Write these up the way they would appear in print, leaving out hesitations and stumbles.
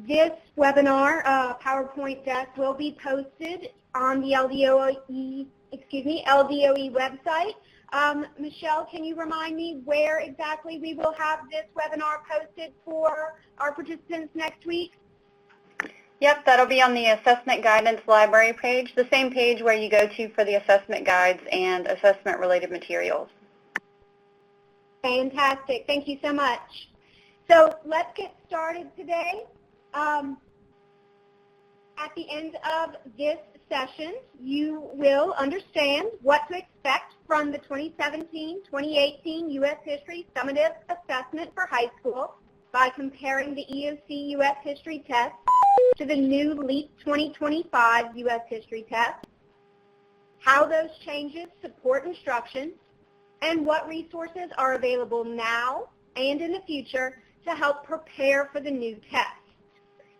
This webinar PowerPoint deck will be posted on the LDOE website. Michelle, can you remind me where exactly we will have this webinar posted for our participants next week? Yep, that'll be on the Assessment Guidance Library page, the same page where you go to for the assessment guides and assessment-related materials. Fantastic. Thank you so much. So let's get started today. At the end of this session, you will understand what to expect from the 2017-2018 U.S. History Summative Assessment for High School by comparing the EOC U.S. History Test to the new LEAP 2025 U.S. History Test, how those changes support instruction, and what resources are available now and in the future to help prepare for the new test.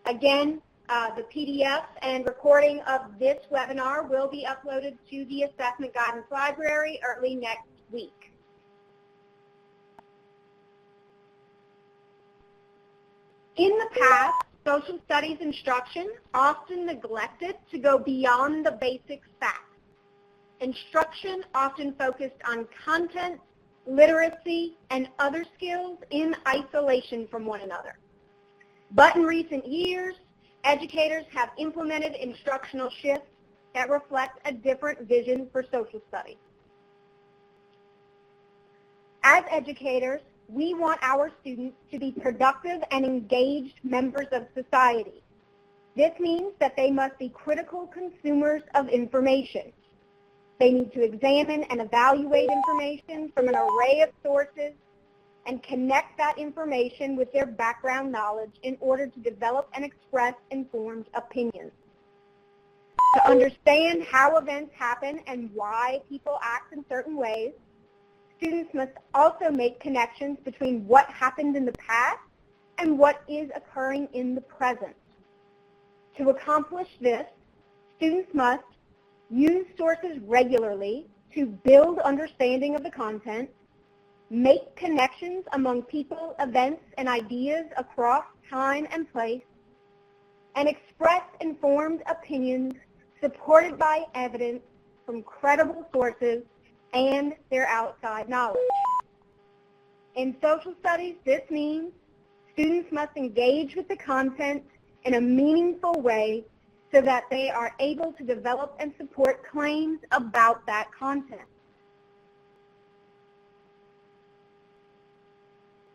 Again, the PDF and recording of this webinar will be uploaded to the Assessment Guidance Library early next week. In the past, social studies instruction often neglected to go beyond the basic facts. Instruction often focused on content, literacy, and other skills in isolation from one another. But in recent years, educators have implemented instructional shifts that reflect a different vision for social studies. As educators, we want our students to be productive and engaged members of society. This means that they must be critical consumers of information. They need to examine and evaluate information from an array of sources and connect that information with their background knowledge in order to develop and express informed opinions. To understand how events happen and why people act in certain ways, students must also make connections between what happened in the past and what is occurring in the present. To accomplish this, students must use sources regularly to build understanding of the content, make connections among people, events, and ideas across time and place, and express informed opinions supported by evidence from credible sources and their outside knowledge. In social studies, this means students must engage with the content in a meaningful way so that they are able to develop and support claims about that content.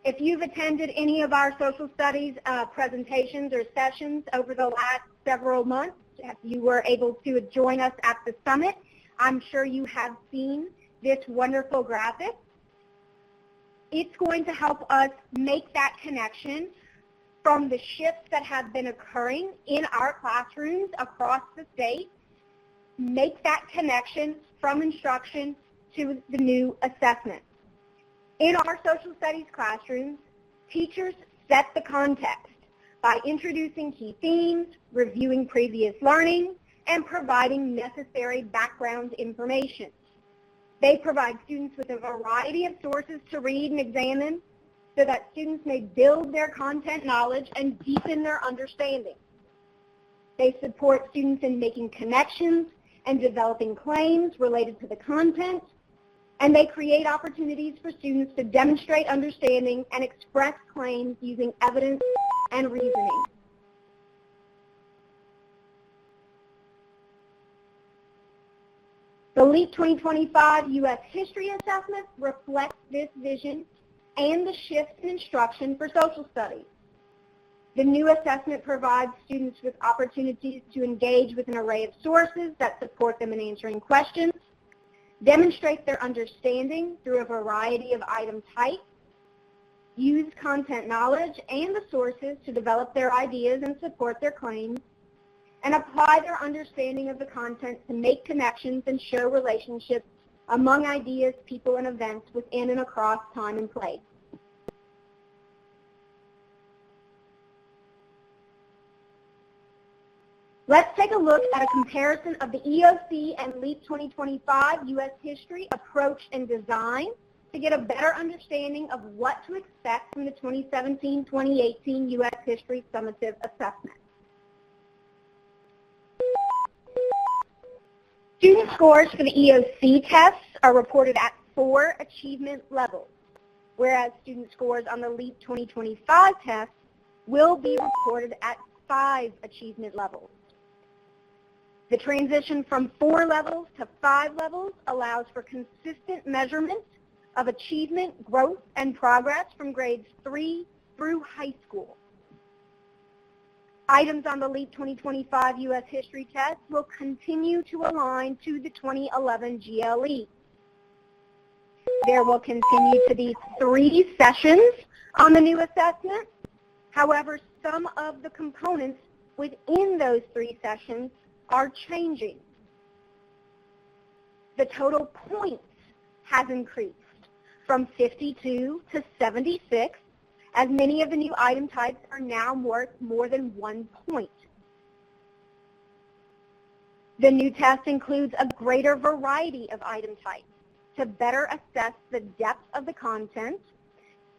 If you've attended any of our social studies presentations or sessions over the last several months, if you were able to join us at the summit, I'm sure you have seen this wonderful graphic. It's going to help us make that connection from the shifts that have been occurring in our classrooms across the state, make that connection from instruction to the new assessment. In our social studies classrooms, teachers set the context by introducing key themes, reviewing previous learning, and providing necessary background information. They provide students with a variety of sources to read and examine so that students may build their content knowledge and deepen their understanding. They support students in making connections and developing claims related to the content, and they create opportunities for students to demonstrate understanding and express claims using evidence and reasoning. The LEAP 2025 U.S. History Assessment reflects this vision and the shifts in instruction for social studies. The new assessment provides students with opportunities to engage with an array of sources that support them in answering questions, demonstrate their understanding through a variety of item types, use content knowledge and the sources to develop their ideas and support their claims, and apply their understanding of the content to make connections and show relationships among ideas, people, and events within and across time and place. Let's take a look at a comparison of the EOC and LEAP 2025 U.S. History approach and design to get a better understanding of what to expect from the 2017-2018 U.S. History Summative Assessment. Student scores for the EOC tests are reported at 4 achievement levels, whereas student scores on the LEAP 2025 test will be reported at 5 achievement levels. The transition from 4 levels to 5 levels allows for consistent measurement of achievement, growth, and progress from grades 3 through high school. Items on the LEAP 2025 U.S. History test will continue to align to the 2011 GLE. There will continue to be 3 sessions on the new assessment. However, some of the components within those 3 sessions are changing. The total points has increased from 52 to 76, as many of the new item types are now worth more than 1 point. The new test includes a greater variety of item types to better assess the depth of the content,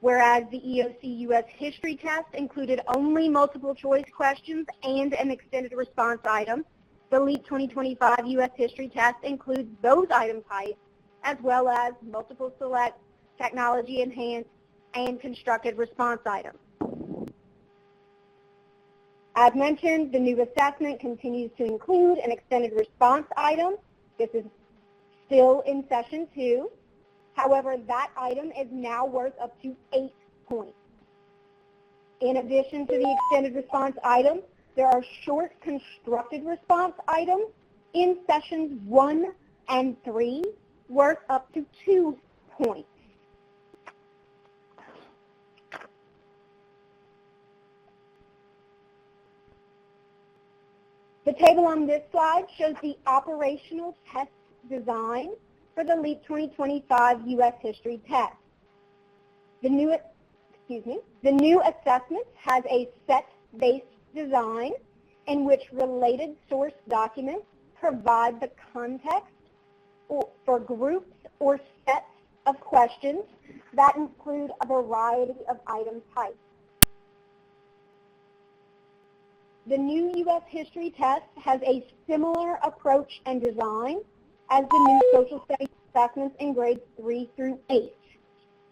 whereas the EOC U.S. History test included only multiple choice questions and an extended response item. The LEAP 2025 U.S. History test includes those item types as well as multiple select, technology enhanced, and constructed response items. As mentioned, the new assessment continues to include an extended response item. This is still in session 2. However, that item is now worth up to 8 points. In addition to the extended response item, there are short constructed response items in sessions 1 and 3 worth up to 2 points. The table on this slide shows the operational test design for the LEAP 2025 U.S. History test. The new assessment has a set-based design in which related source documents provide the context for groups or sets of questions that include a variety of item types. The new U.S. History test has a similar approach and design as the new social studies assessments in grades 3 through 8,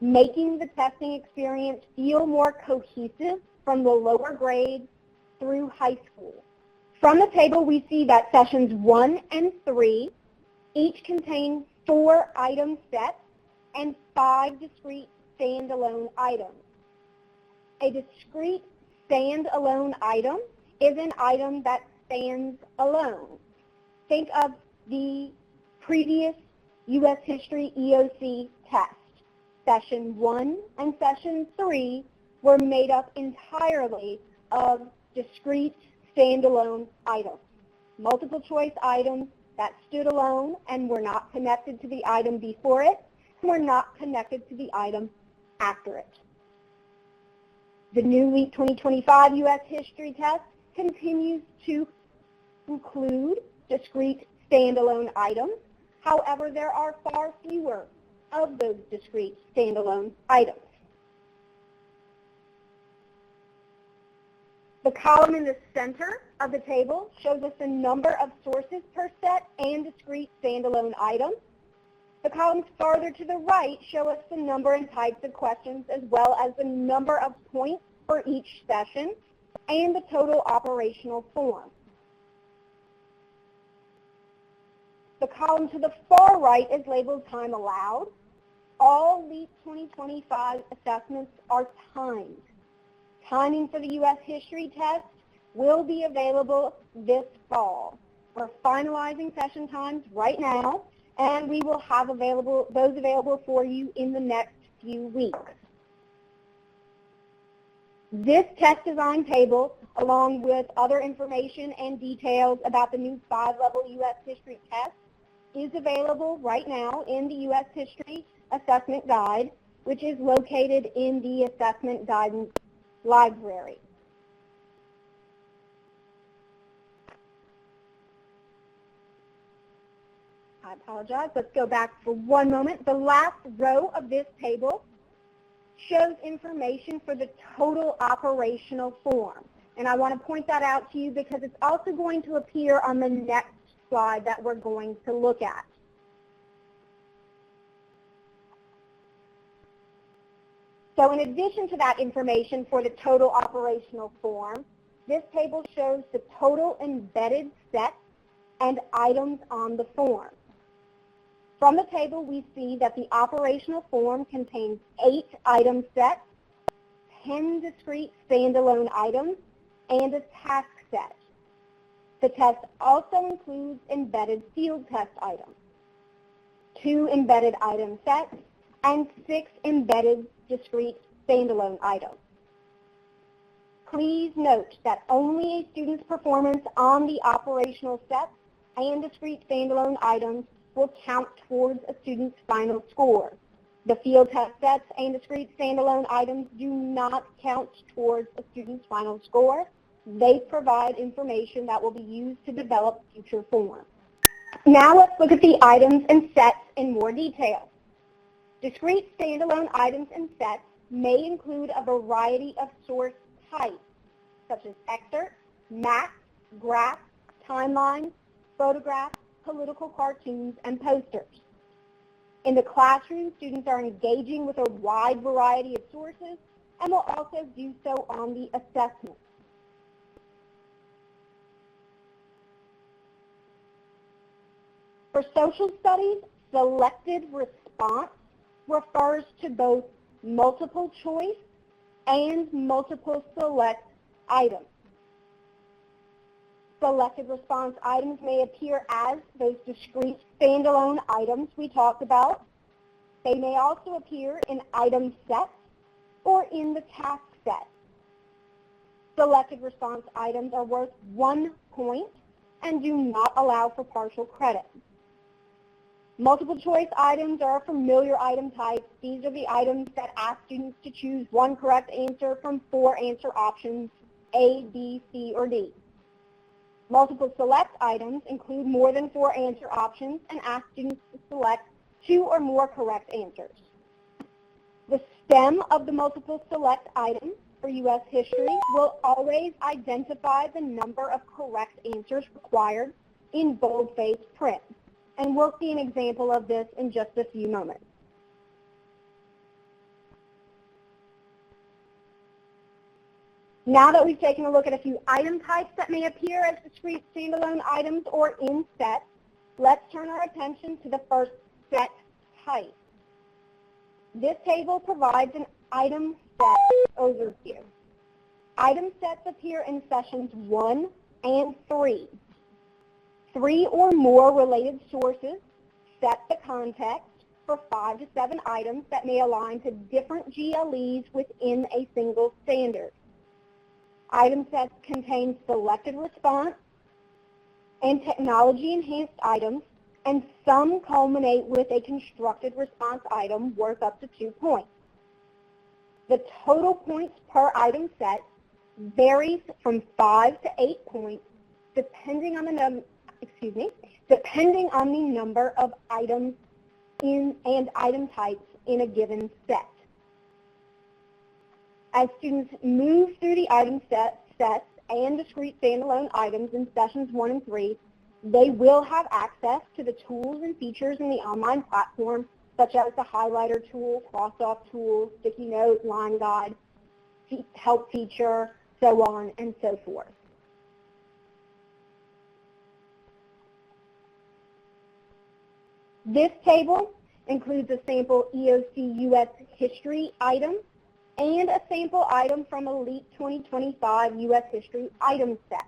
making the testing experience feel more cohesive from the lower grades through high school. From the table, we see that sessions 1 and 3 each contain 4 item sets and 5 discrete standalone items. A discrete standalone item is an item that stands alone. Think of the previous U.S. History EOC test. Session 1 and Session 3 were made up entirely of discrete standalone items. Multiple choice items that stood alone and were not connected to the item before it and were not connected to the item after it. The new LEAP 2025 U.S. History test continues to include discrete standalone items. However, there are far fewer of those discrete standalone items. The column in the center of the table shows us the number of sources per set and discrete standalone items. The columns farther to the right show us the number and types of questions as well as the number of points for each session and the total operational form. The column to the far right is labeled Time Allowed. All LEAP 2025 assessments are timed. Timing for the U.S. History test will be available this fall. We're finalizing session times right now, and we will have those available for you in the next few weeks. This test design table, along with other information and details about the new 5-level U.S. History test, is available right now in the U.S. History Assessment Guide, which is located in the Assessment Guidance Library. I apologize. Let's go back for one moment. The last row of this table shows information for the total operational form. And I want to point that out to you because it's also going to appear on the next slide that we're going to look at. So in addition to that information for the total operational form, this table shows the total embedded sets and items on the form. From the table, we see that the operational form contains 8 item sets, 10 discrete standalone items, and a task set. The test also includes embedded field test items, 2 embedded item sets, and 6 embedded discrete standalone items. Please note that only a student's performance on the operational sets and discrete standalone items will count towards a student's final score. The field test sets and discrete standalone items do not count towards a student's final score. They provide information that will be used to develop future forms. Now let's look at the items and sets in more detail. Discrete standalone items and sets may include a variety of source types, such as excerpts, maps, graphs, timelines, photographs, political cartoons, and posters. In the classroom, students are engaging with a wide variety of sources and will also do so on the assessment. For social studies, selected response refers to both multiple choice and multiple select items. Selected response items may appear as those discrete standalone items we talked about. They may also appear in item sets or in the task set. Selected response items are worth 1 point and do not allow for partial credit. Multiple choice items are a familiar item type. These are the items that ask students to choose 1 correct answer from 4 answer options, A, B, C, or D. Multiple select items include more than 4 answer options and ask students to select 2 or more correct answers. The stem of the multiple select item for U.S. history will always identify the number of correct answers required in bold-faced print. And we'll see an example of this in just a few moments. Now that we've taken a look at a few item types that may appear as discrete standalone items or in sets, let's turn our attention to the first set type. This table provides an item set overview. Item sets appear in sessions 1 and 3. 3 or more related sources set the context for 5 to 7 items that may align to different GLEs within a single standard. Item sets contain selected response and technology-enhanced items, and some culminate with a constructed response item worth up to 2 points. The total points per item set varies from 5 to 8 points depending on the number of items and item types in a given set. As students move through the item sets and discrete standalone items in sessions 1 and 3, they will have access to the tools and features in the online platform, such as the highlighter tool, cross-off tool, sticky note, line guide, help feature, so on and so forth. This table includes a sample EOC U.S. history item and a sample item from Elite 2025 U.S. history item set.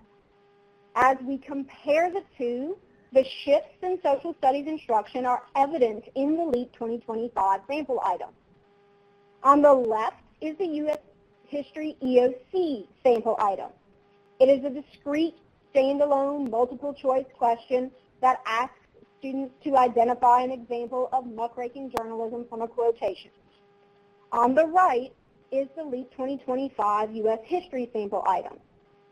As we compare the two, the shifts in social studies instruction are evident in the Elite 2025 sample item. On the left is the U.S. history EOC sample item. It is a discrete, standalone, multiple choice question that asks students to identify an example of muckraking journalism from a quotation. On the right is the Elite 2025 U.S. history sample item.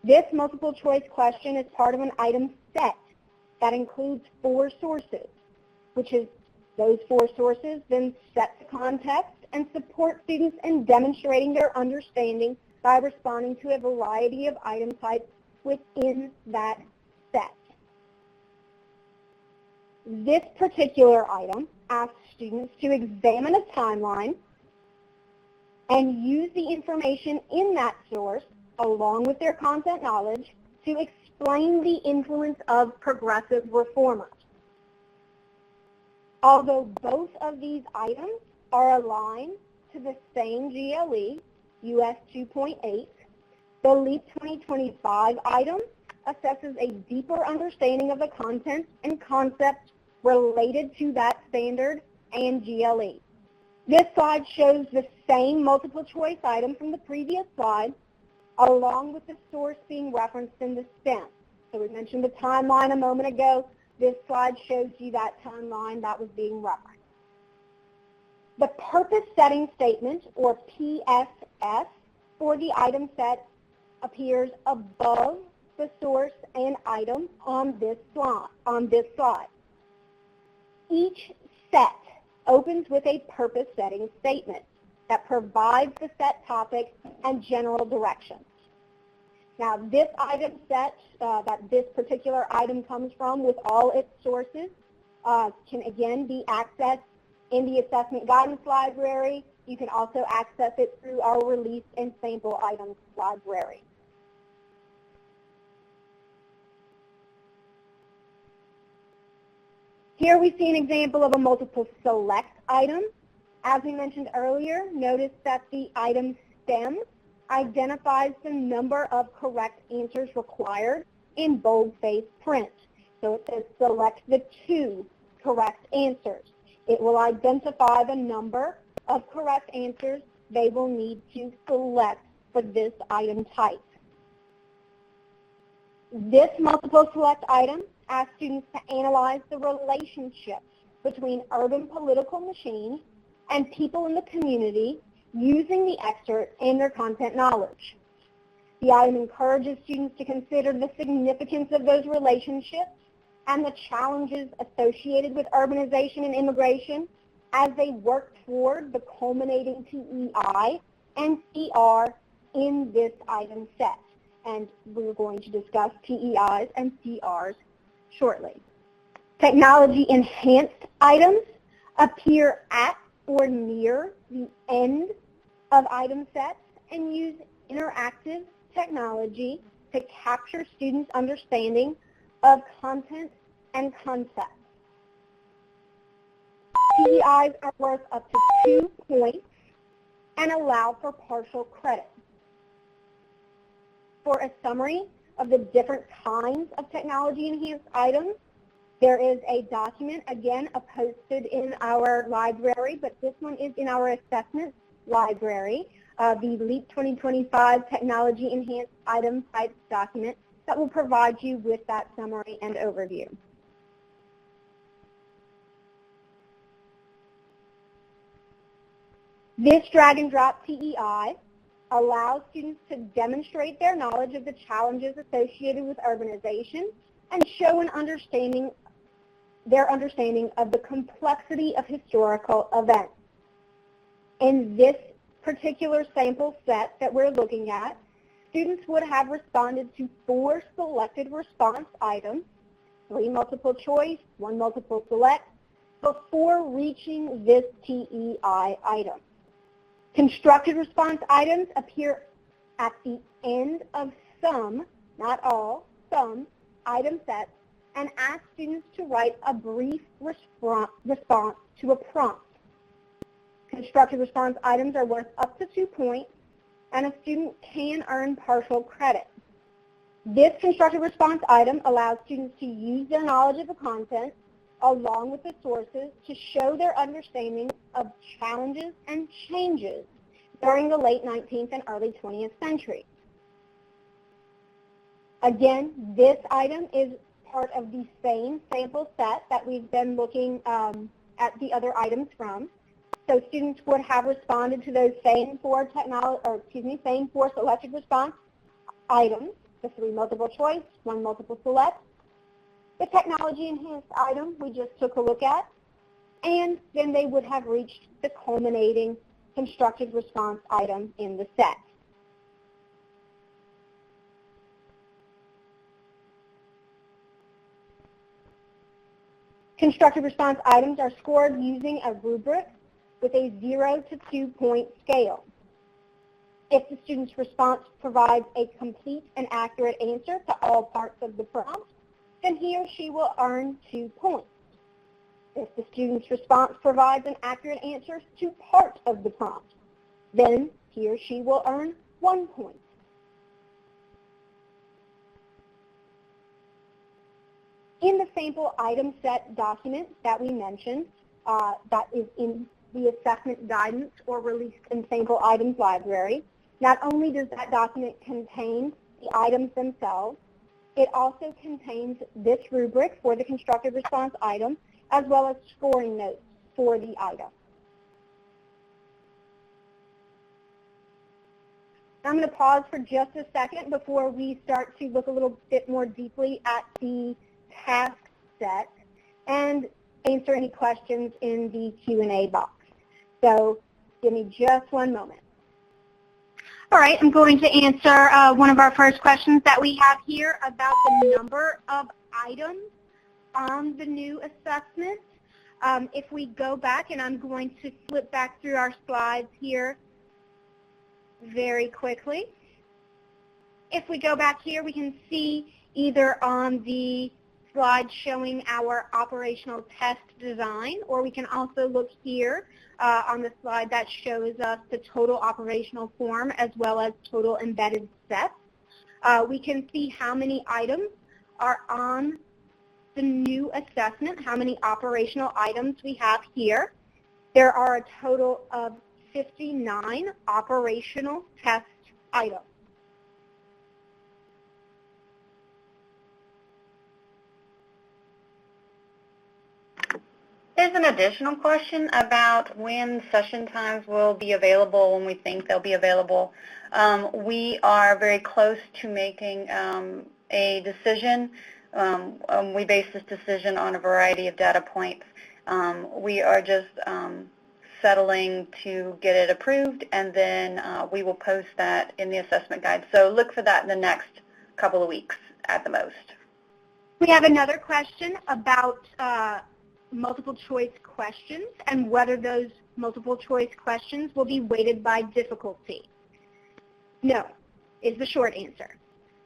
This multiple choice question is part of an item set that includes 4 sources. which is those 4 sources, then set the context and support students in demonstrating their understanding by responding to a variety of item types within that set. This particular item asks students to examine a timeline and use the information in that source, along with their content knowledge, to explain the influence of progressive reformers. Although both of these items are aligned to the same GLE, US 2.8, the LEAP 2025 item assesses a deeper understanding of the content and concepts related to that standard and GLE. This slide shows the same multiple choice item from the previous slide, along with the source being referenced in the STEM. So we mentioned the timeline a moment ago. This slide shows you that timeline that was being referenced. The purpose setting statement, or PSS, for the item set appears above the source and item on this slide. Each set opens with a purpose setting statement that provides the set topic and general directions. Now, this item set that this particular item comes from, with all its sources, can again be accessed in the Assessment Guidance Library. You can also access it through our Release and Sample Items Library. Here we see an example of a multiple select item. As we mentioned earlier, notice that the item STEM identifies the number of correct answers required in bold-faced print. So it says select the 2 correct answers. It will identify the number of correct answers they will need to select for this item type. This multiple select item asks students to analyze the relationship between urban political machines and people in the community using the excerpt and their content knowledge. The item encourages students to consider the significance of those relationships and the challenges associated with urbanization and immigration as they work toward the culminating PEI and CR in this item set. And we're going to discuss PEIs and CRs shortly. Technology-enhanced items appear at or near the end of item sets and use interactive technology to capture students' understanding of content and concepts. PEIs are worth up to 2 points and allow for partial credit. For a summary of the different kinds of technology-enhanced items, there is a document, again, posted in our library, but this one is in our assessment library, the LEAP 2025 Technology-Enhanced Item Types document that will provide you with that summary and overview. This drag-and-drop PEI allows students to demonstrate their knowledge of the challenges associated with urbanization and show their understanding of the complexity of historical events. In this particular sample set that we're looking at, students would have responded to 4 selected response items, 3 multiple choice, 1 multiple select, before reaching this PEI item. Constructed response items appear at the end of some, not all, some item sets and ask students to write a brief response to a prompt. Constructed response items are worth up to 2 points, and a student can earn partial credit. This constructed response item allows students to use their knowledge of the content along with the sources to show their understanding of challenges and changes during the late 19th and early 20th century. Again, this item is part of the same sample set that we've been looking at the other items from. So students would have responded to those same 4 selected response items, the 3 multiple choice, 1 multiple select. The technology enhanced item we just took a look at and then they would have reached the culminating constructed response item in the set. Constructed response items are scored using a rubric with a 0 to 2 point scale. If the student's response provides a complete and accurate answer to all parts of the prompt, then he or she will earn 2 points. If the student's response provides an accurate answer to part of the prompt, then he or she will earn 1 point. In the sample item set document that we mentioned, that is in the assessment guidance or released in sample items library, not only does that document contain the items themselves, it also contains this rubric for the constructed response item, as well as scoring notes for the item. I'm going to pause for just a second before we start to look a little bit more deeply at the task set and answer any questions in the Q&A box. So give me just one moment. All right, I'm going to answer one of our first questions that we have here about the number of items on the new assessment. If we go back, and I'm going to flip back through our slides here very quickly. If we go back here, we can see either on the slide showing our operational test design, or we can also look here on the slide that shows us the total operational form as well as total embedded sets. We can see how many items are on the new assessment, how many operational items we have here. There are a total of 59 operational test items. There's an additional question about when session times will be available, when we think they'll be available. We are very close to making a decision. We base this decision on a variety of data points. We are just settling to get it approved, and then we will post that in the assessment guide. So look for that in the next couple of weeks at the most. We have another question about multiple choice questions and whether those multiple choice questions will be weighted by difficulty. No, is the short answer.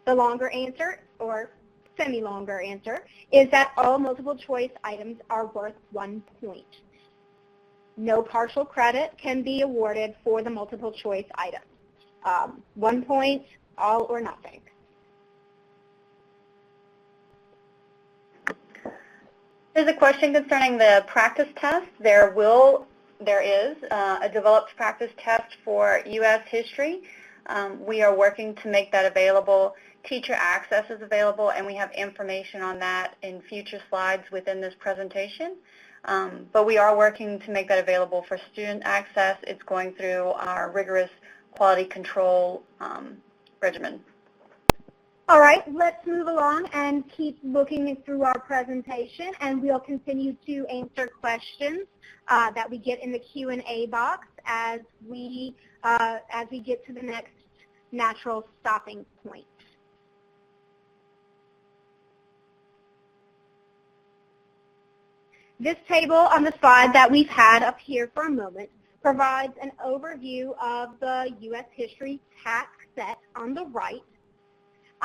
The longer answer, or semi-longer answer, is that all multiple choice items are worth 1 point. No partial credit can be awarded for the multiple choice items. 1 point, all or nothing. There's a question concerning the practice test. There is a developed practice test for U.S. history. We are working to make that available. Teacher access is available, and we have information on that in future slides within this presentation. But we are working to make that available for student access. It's going through our rigorous quality control regimen. All right, let's move along and keep looking through our presentation, and we'll continue to answer questions that we get in the Q&A box as we get to the next natural stopping point. This table on the slide that we've had up here for a moment provides an overview of the U.S. history task set on the right.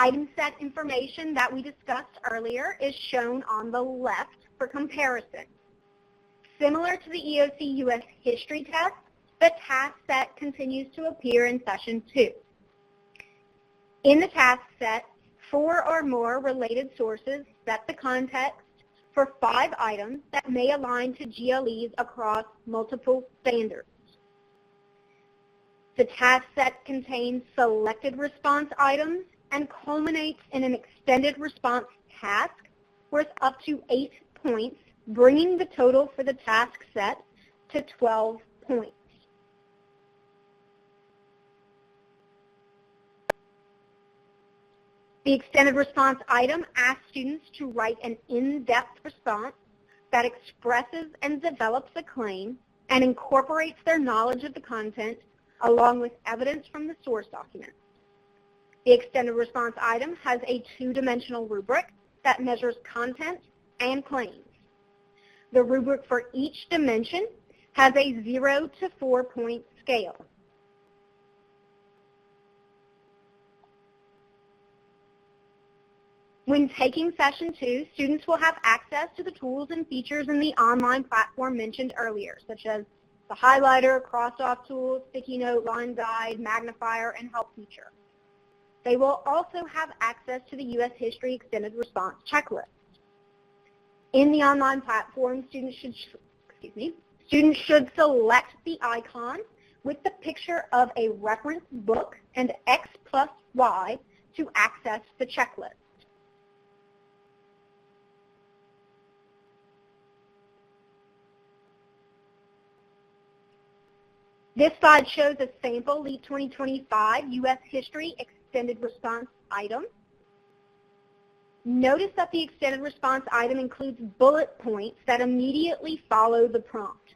Item set information that we discussed earlier is shown on the left for comparison. Similar to the EOC U.S. history test, the task set continues to appear in session 2. In the task set, 4 or more related sources set the context for 5 items that may align to GLEs across multiple standards. The task set contains selected response items and culminates in an extended response task worth up to 8 points, bringing the total for the task set to 12 points. The extended response item asks students to write an in-depth response that expresses and develops a claim and incorporates their knowledge of the content along with evidence from the source document. The extended response item has a two-dimensional rubric that measures content and claims. The rubric for each dimension has a 0 to 4 point scale. When taking Session 2, students will have access to the tools and features in the online platform mentioned earlier, such as the highlighter, cross-off tools, sticky note, line guide, magnifier, and help feature. They will also have access to the U.S. History Extended Response Checklist. In the online platform, students should select the icon with the picture of a reference book and X plus Y to access the checklist. This slide shows a sample LEAP 2025 U.S. History Extended Response item. Notice that the extended response item includes bullet points that immediately follow the prompt.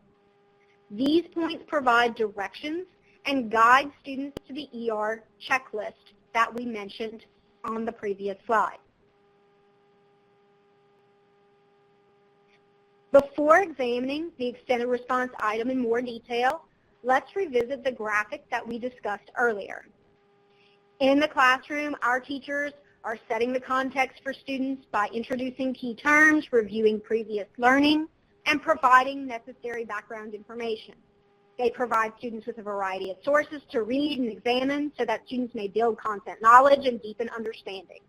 These points provide directions and guide students to the ER checklist that we mentioned on the previous slide. Before examining the extended response item in more detail, let's revisit the graphic that we discussed earlier. In the classroom, our teachers are setting the context for students by introducing key terms, reviewing previous learning, and providing necessary background information. They provide students with a variety of sources to read and examine so that students may build content knowledge and deepen understanding.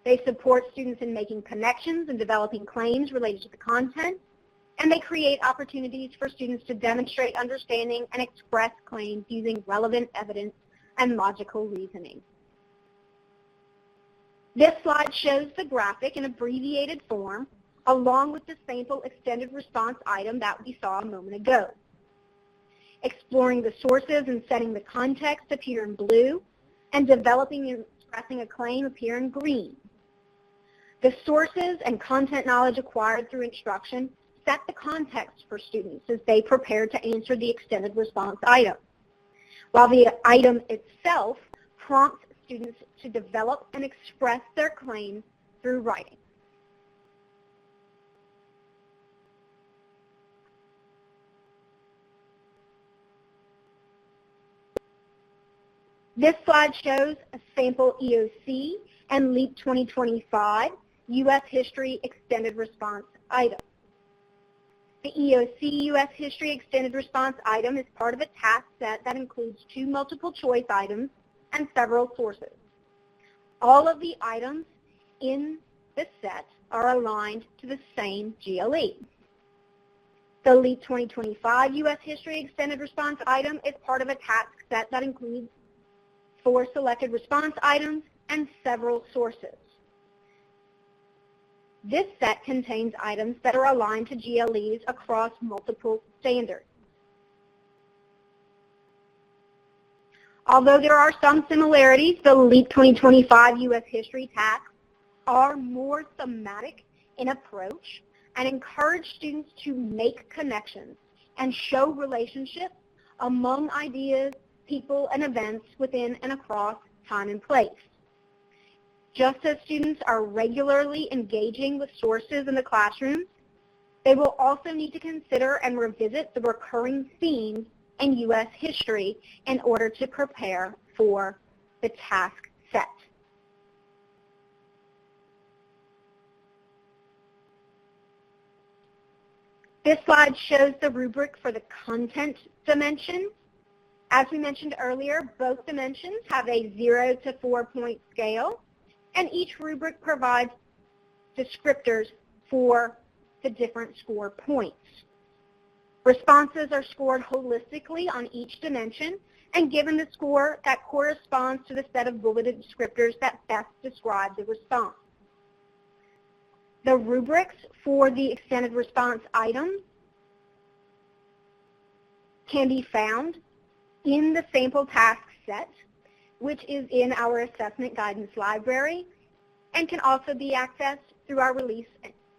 They support students in making connections and developing claims related to the content, and they create opportunities for students to demonstrate understanding and express claims using relevant evidence and logical reasoning. This slide shows the graphic in abbreviated form along with the sample extended response item that we saw a moment ago. Exploring the sources and setting the context appear in blue, and developing and expressing a claim appear in green. The sources and content knowledge acquired through instruction set the context for students as they prepare to answer the extended response item, while the item itself prompts students to develop and express their claims through writing. This slide shows a sample EOC and LEAP 2025 U.S. History Extended Response item. The EOC U.S. History Extended Response item is part of a task set that includes 2 multiple choice items and several sources. All of the items in this set are aligned to the same GLE. The LEAP 2025 U.S. History Extended Response item is part of a task set that includes 4 selected response items and several sources. This set contains items that are aligned to GLEs across multiple standards. Although there are some similarities, the LEAP 2025 U.S. History tasks are more thematic in approach and encourage students to make connections and show relationships among ideas, people, and events within and across time and place. Just as students are regularly engaging with sources in the classroom, they will also need to consider and revisit the recurring themes in U.S. history in order to prepare for the task set. This slide shows the rubric for the content dimension. As we mentioned earlier, both dimensions have a 0 to 4 point scale, and each rubric provides descriptors for the different score points. Responses are scored holistically on each dimension and given the score that corresponds to the set of bulleted descriptors that best describe the response. The rubrics for the extended response items can be found in the sample task set, which is in our assessment guidance library, and can also be accessed through our release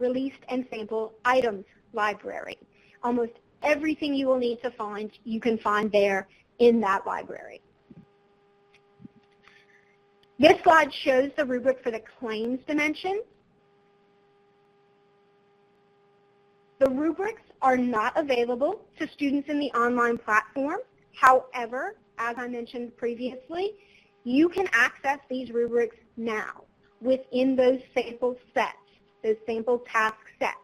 Released and Sample Items library. Almost everything you will need to find, you can find there in that library. This slide shows the rubric for the claims dimension. The rubrics are not available to students in the online platform. However, as I mentioned previously, you can access these rubrics now within those sample sets, those sample task sets.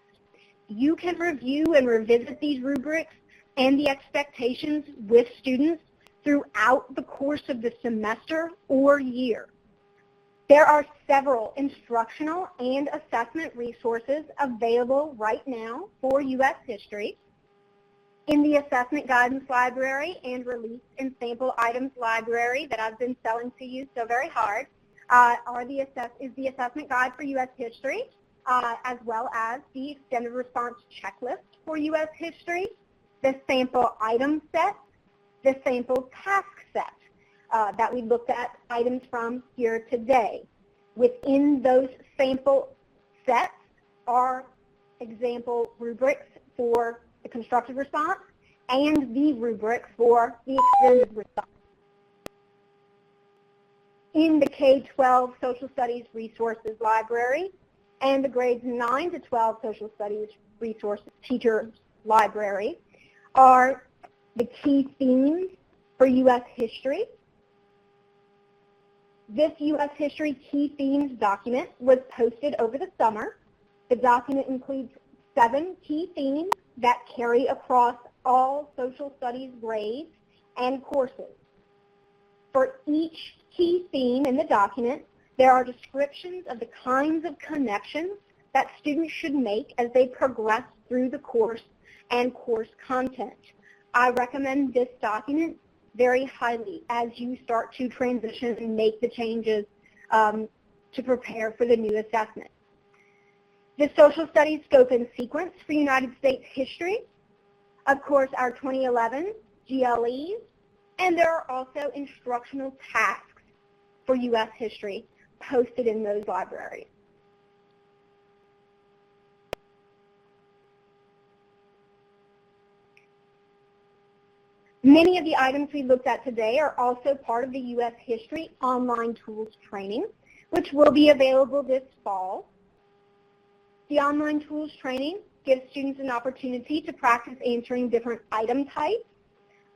You can review and revisit these rubrics and the expectations with students throughout the course of the semester or year. There are several instructional and assessment resources available right now for U.S. history. In the Assessment Guidance Library and Released and Sample Items Library that I've been selling to you so very hard is the Assessment Guide for U.S. History, as well as the Extended Response Checklist for U.S. History, the Sample Item Set, the Sample Task Set that we looked at items from here today. Within those sample sets are example rubrics for the constructive response and the rubric for the extended response. In the K-12 Social Studies Resources Library and the grades 9 to 12 Social Studies Resources Teachers Library are the key themes for U.S. history. This U.S. History Key Themes document was posted over the summer. The document includes 7 key themes that carry across all social studies grades and courses. For each key theme in the document, there are descriptions of the kinds of connections that students should make as they progress through the course and course content. I recommend this document very highly as you start to transition and make the changes to prepare for the new assessment. The Social Studies Scope and Sequence for United States History, of course, our 2011 GLEs, and there are also instructional tasks for U.S. history posted in those libraries. Many of the items we looked at today are also part of the U.S. History Online Tools Training, which will be available this fall. The online tools training gives students an opportunity to practice answering different item types,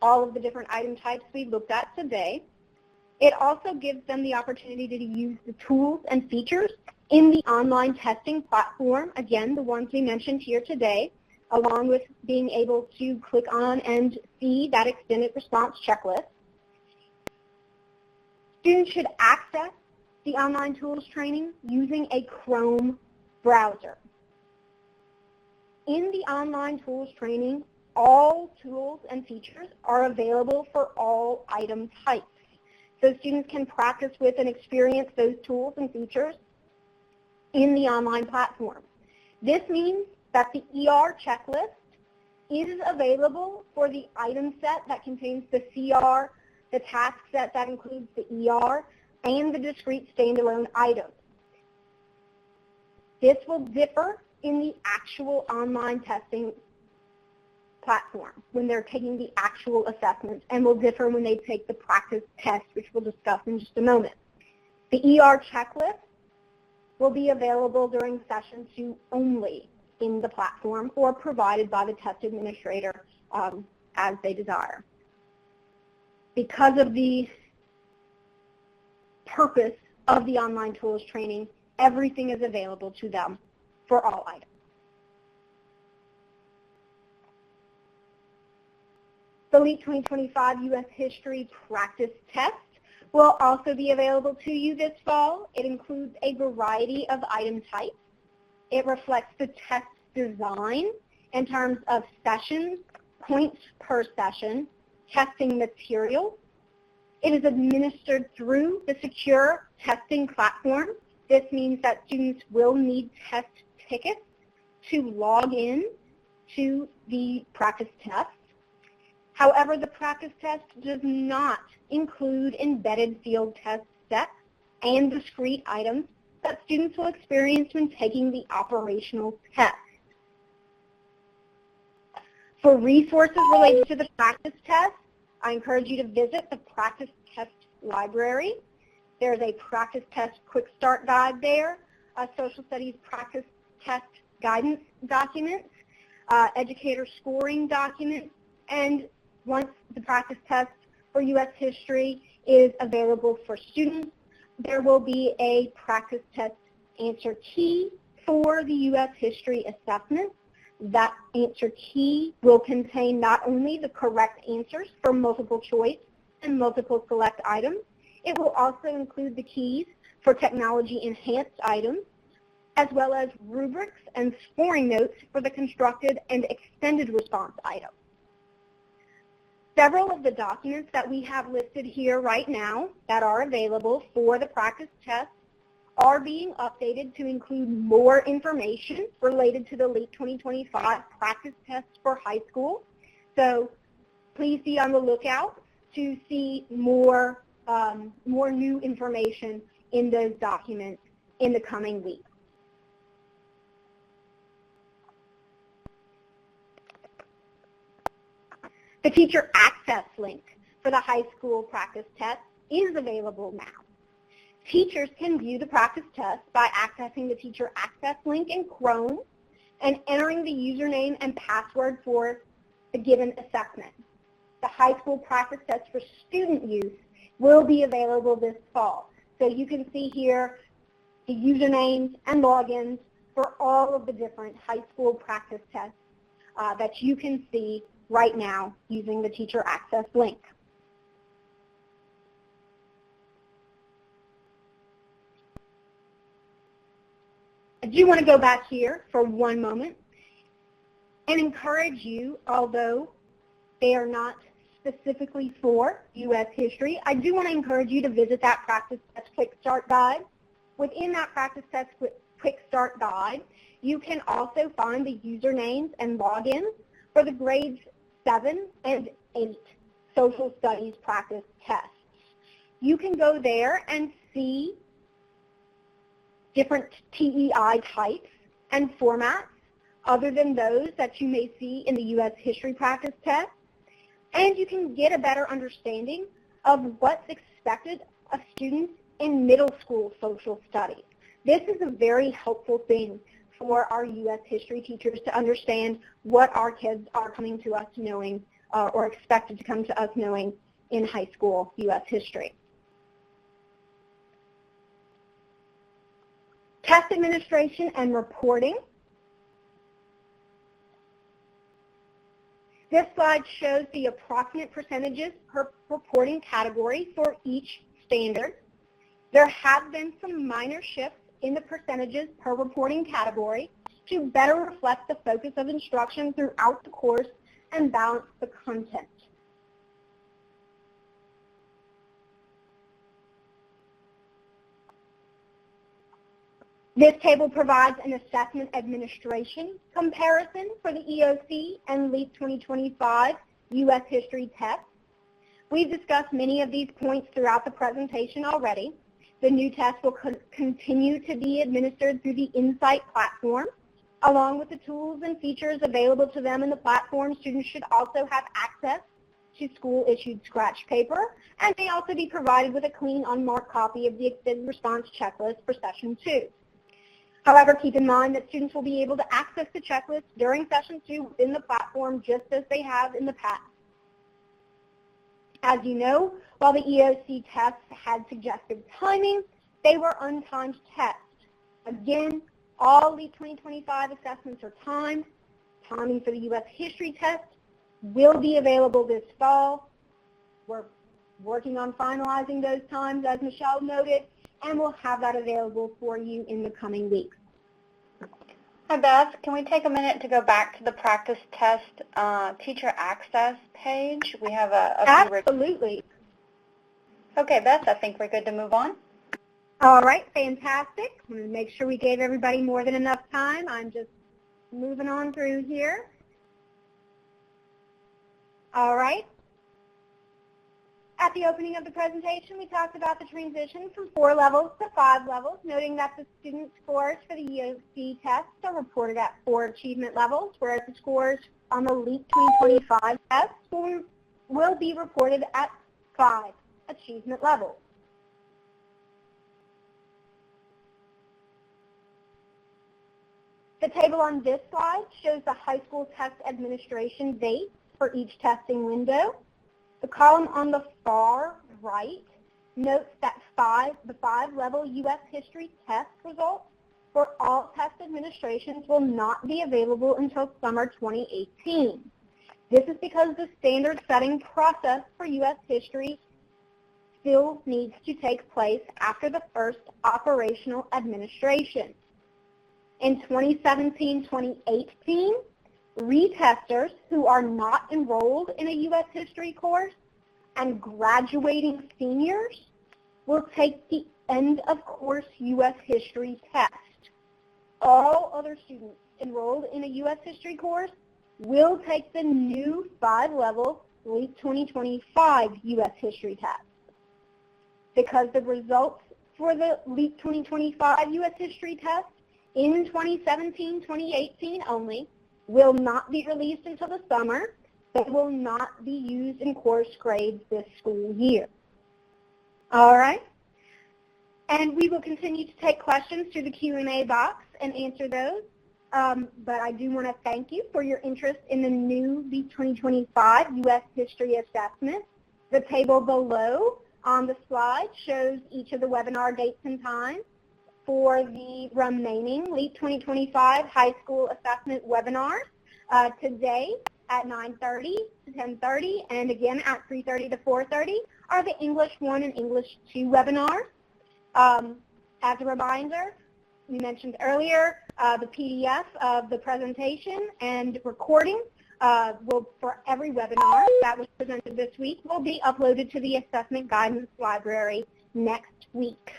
all of the different item types we looked at today. It also gives them the opportunity to use the tools and features in the online testing platform, again, the ones we mentioned here today, along with being able to click on and see that extended response checklist. Students should access the online tools training using a Chrome browser. In the online tools training, all tools and features are available for all item types. So students can practice with and experience those tools and features in the online platform. This means that the ER checklist is available for the item set that contains the CR, the task set that includes the ER, and the discrete standalone items. This will differ in the actual online testing platform when they're taking the actual assessments, and will differ when they take the practice test, which we'll discuss in just a moment. The ER checklist will be available during session 2 only in the platform or provided by the test administrator as they desire. Because of the purpose of the online tools training, everything is available to them for all items. The LEAP 2025 U.S. History Practice Test will also be available to you this fall. It includes a variety of item types. It reflects the test design in terms of sessions, points per session, testing materials. It is administered through the secure testing platform. This means that students will need test tickets to log in to the practice test. However, the practice test does not include embedded field test sets and discrete items that students will experience when taking the operational test. For resources related to the practice test, I encourage you to visit the practice test library. There's a practice test quick start guide there, a social studies practice test guidance documents, educator scoring documents, and once the practice test for U.S. history is available for students, there will be a practice test answer key for the U.S. history assessment. That answer key will contain not only the correct answers for multiple choice and multiple select items, it will also include the keys for technology enhanced items, as well as rubrics and scoring notes for the constructed and extended response items. Several of the documents that we have listed here right now that are available for the practice test are being updated to include more information related to the LEAP 2025 practice test for high school. So please be on the lookout to see more new information in those documents in the coming weeks. The teacher access link for the high school practice test is available now. Teachers can view the practice test by accessing the teacher access link in Chrome and entering the username and password for the given assessment. The high school practice test for student use will be available this fall. So you can see here the usernames and logins for all of the different high school practice tests that you can see right now using the teacher access link. I do want to go back here for one moment and encourage you, although they are not specifically for U.S. history, I do want to encourage you to visit that practice test quick start guide. Within that practice test quick start guide, you can also find the usernames and logins for the grades 7 and 8 social studies practice tests. You can go there and see different TEI types and formats other than those that you may see in the U.S. history practice test, and you can get a better understanding of what's expected of students in middle school social studies. This is a very helpful thing for our U.S. history teachers to understand what our kids are coming to us knowing or expected to come to us knowing in high school U.S. history. Test administration and reporting. This slide shows the approximate percentages per reporting category for each standard. There have been some minor shifts in the percentages per reporting category to better reflect the focus of instruction throughout the course and balance the content. This table provides an assessment administration comparison for the EOC and LEAP 2025 U.S. history test. We've discussed many of these points throughout the presentation already. The new test will continue to be administered through the Insight platform. Along with the tools and features available to them in the platform, students should also have access to school-issued scratch paper, and may also be provided with a clean, unmarked copy of the extended response checklist for Session 2. However, keep in mind that students will be able to access the checklist during Session 2 within the platform just as they have in the past. As you know, while the EOC tests had suggested timing, they were untimed tests. Again, all LEAP 2025 assessments are timed. Timing for the U.S. history test will be available this fall. We're working on finalizing those times, as Michelle noted, and we'll have that available for you in the coming weeks. Hi, Beth. Can we take a minute to go back to the practice test teacher access page? We have a few. Absolutely. Okay, Beth, I think we're good to move on. All right, fantastic. I'm going to make sure we gave everybody more than enough time. I'm just moving on through here. All right. At the opening of the presentation, we talked about the transition from 4 levels to 5 levels, noting that the student scores for the EOC tests are reported at 4 achievement levels, whereas the scores on the LEAP 2025 test will be reported at 5 achievement levels. The table on this slide shows the high school test administration dates for each testing window. The column on the far right notes that the 5-level U.S. history test results for all test administrations will not be available until summer 2018. This is because the standard setting process for U.S. history still needs to take place after the first operational administration. In 2017-2018, retesters who are not enrolled in a U.S. history course and graduating seniors will take the end of course U.S. history test. All other students enrolled in a U.S. history course will take the new 5-level LEAP 2025 U.S. history test. Because the results for the LEAP 2025 U.S. history test in 2017-2018 only will not be released until the summer. They will not be used in course grades this school year. All right? And we will continue to take questions through the Q&A box and answer those. But I do want to thank you for your interest in the new LEAP 2025 U.S. History Assessment. The table below on the slide shows each of the webinar dates and times for the remaining LEAP 2025 high school assessment webinars. Today at 9:30 to 10:30 and again at 3:30 to 4:30 are the English 1 and English 2 webinars. As a reminder, we mentioned earlier, the PDF of the presentation and recording for every webinar that was presented this week will be uploaded to the Assessment Guidance Library next week.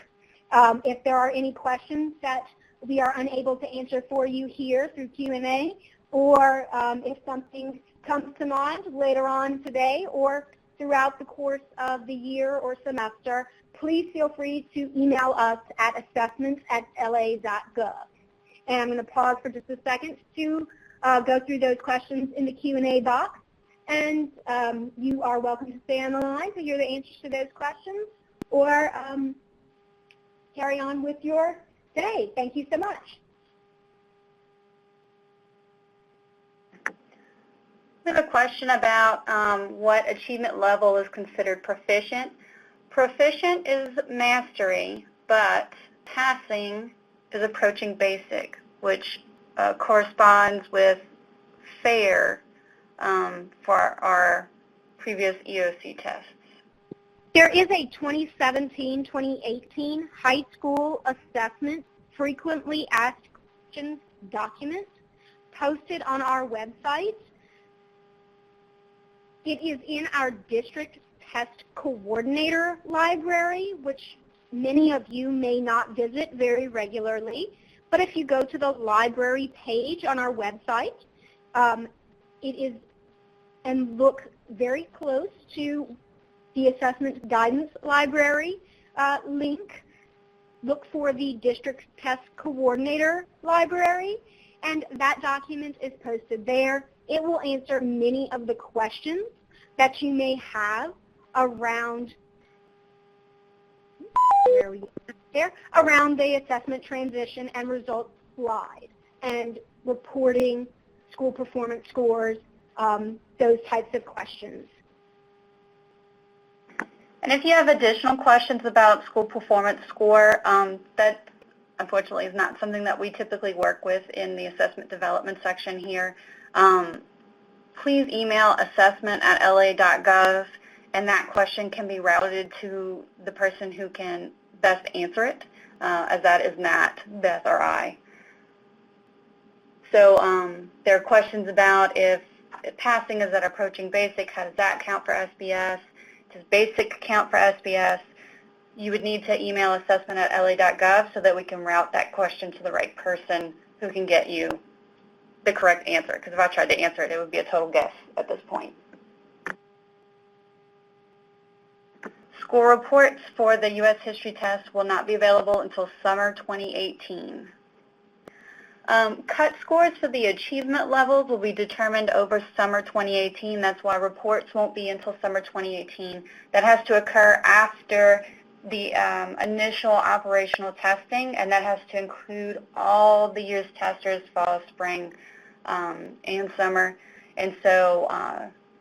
If there are any questions that we are unable to answer for you here through Q&A, or if something comes to mind later on today or throughout the course of the year or semester, please feel free to email us at assessments@la.gov. And I'm going to pause for just a second to go through those questions in the Q&A box. And you are welcome to stay on the line to hear the answers to those questions or carry on with your day. Thank you so much. We have a question about what achievement level is considered proficient. Proficient is mastery, but passing is approaching basic, which corresponds with fair for our previous EOC tests. There is a 2017-2018 high school assessment frequently asked questions document posted on our website. It is in our district test coordinator library, which many of you may not visit very regularly. But if you go to the library page on our website, it is, and look very close to the Assessment Guidance Library link, look for the District Test Coordinator Library, and that document is posted there. It will answer many of the questions that you may have around around the assessment transition and results slide and reporting school performance scores, those types of questions. And if you have additional questions about school performance score, that unfortunately is not something that we typically work with in the assessment development section here. Please email assessment@la.gov, and that question can be routed to the person who can best answer it, as that is not Beth or I. So there are questions about if passing is at approaching basic, how does that count for SBS? Does basic count for SBS? You would need to email assessment@la.gov so that we can route that question to the right person who can get you the correct answer, because if I tried to answer it, it would be a total guess at this point. School reports for the U.S. history test will not be available until summer 2018. Cut scores for the achievement levels will be determined over summer 2018. That's why reports won't be until summer 2018. That has to occur after the initial operational testing, and that has to include all the year's testers, fall, spring, and summer. And so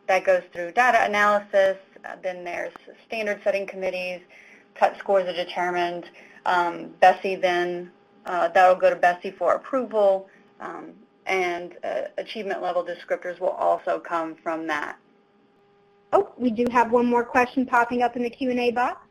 that goes through data analysis. Then there's standard setting committees. Cut scores are determined. Bessie then, that'll go to Bessie for approval, and achievement level descriptors will also come from that. Oh, we do have one more question popping up in the Q&A box.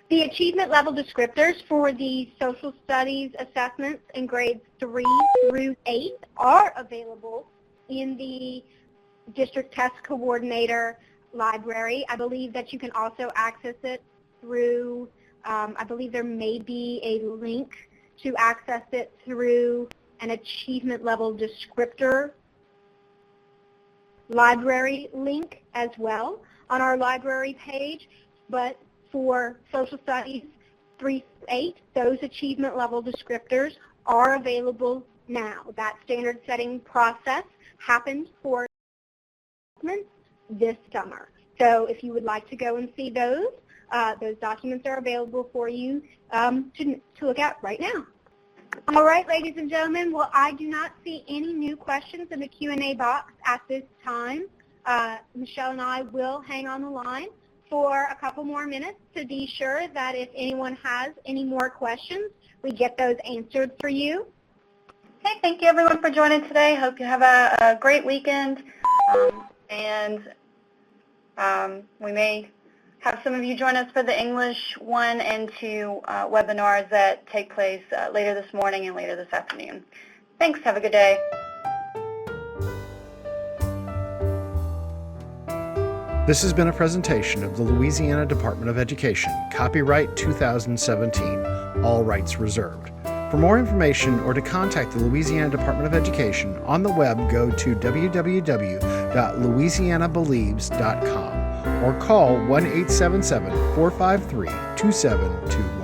The achievement level descriptors for the social studies assessments in grades 3 through 8 are available in the district test coordinator library. I believe that you can also access it through, I believe there may be a link to access it through an achievement level descriptor library link as well on our library page. But for social studies 3 through 8, those achievement level descriptors are available now. That standard setting process happened for this summer. So if you would like to go and see those documents are available for you to look at right now. All right, ladies and gentlemen, well, I do not see any new questions in the Q&A box at this time. Michelle and I will hang on the line for a couple more minutes to be sure that if anyone has any more questions, we get those answered for you. Okay, thank you everyone for joining today. Hope you have a great weekend. We may have some of you join us for the English 1 and 2 webinars that take place later this morning and later this afternoon. Thanks. Have a good day. This has been a presentation of the Louisiana Department of Education, copyright 2017, all rights reserved. For more information or to contact the Louisiana Department of Education on the web, go to www.louisianabelieves.com or call 1-877-453-2729.